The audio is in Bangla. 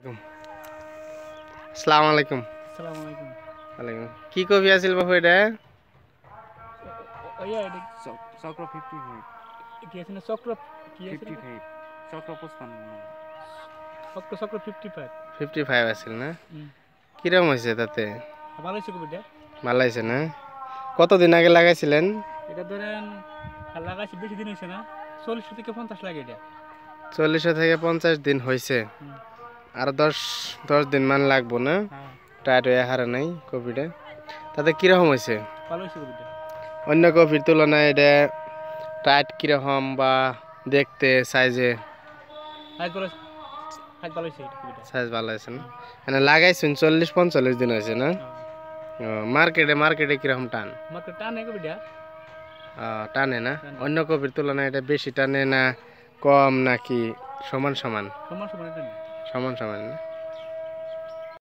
আসসালামু আলাইকুম। আসসালামু আলাইকুম। ওয়ালাইকুম। কি কবি আছিল বাবু এটা? ওইয়া এটা চক্র 55 কি আছে না চক্র কি আছে 55 চক্র 55 চক্র চক্র 55 55 আছিল না? কিরম হয়েছে তাতে? ভালো হয়েছে কবিটা। ভালো হয়েছে না? কতদিন আগে লাগাইছিলেন? এটা ধরেন লাগাইছি বেশি দিন হয়েছে না, 40 থেকে 50 লাগে এটা। 40 থেকে 50 দিন হয়েছে। আর 10 দিন মান লাগবো না? হ্যাঁ টাইট হয়ে হারে নাই কপিটা। তাতে কিরকম হয়েছে? ভালো হয়েছে কবিটা। অন্য কপির তুলনায় এটা টাইট কিরকম বা দেখতে সাইজে? সাইজ ভালো সাইজ ভালো হয়েছে এটা কবিটা। সাইজ ভালো হয়েছে না? মানে লাগাইছেন 40-45 দিন হয়েছে না? মার্কেটে কিরকম টান? মার্কেট টানে কবিটা। টানে না? টানে। অন্য কপির তুলনায় এটা বেশি টানে না কম নাকি সমান সমান? সমান সমান টানে। সমান সমান না?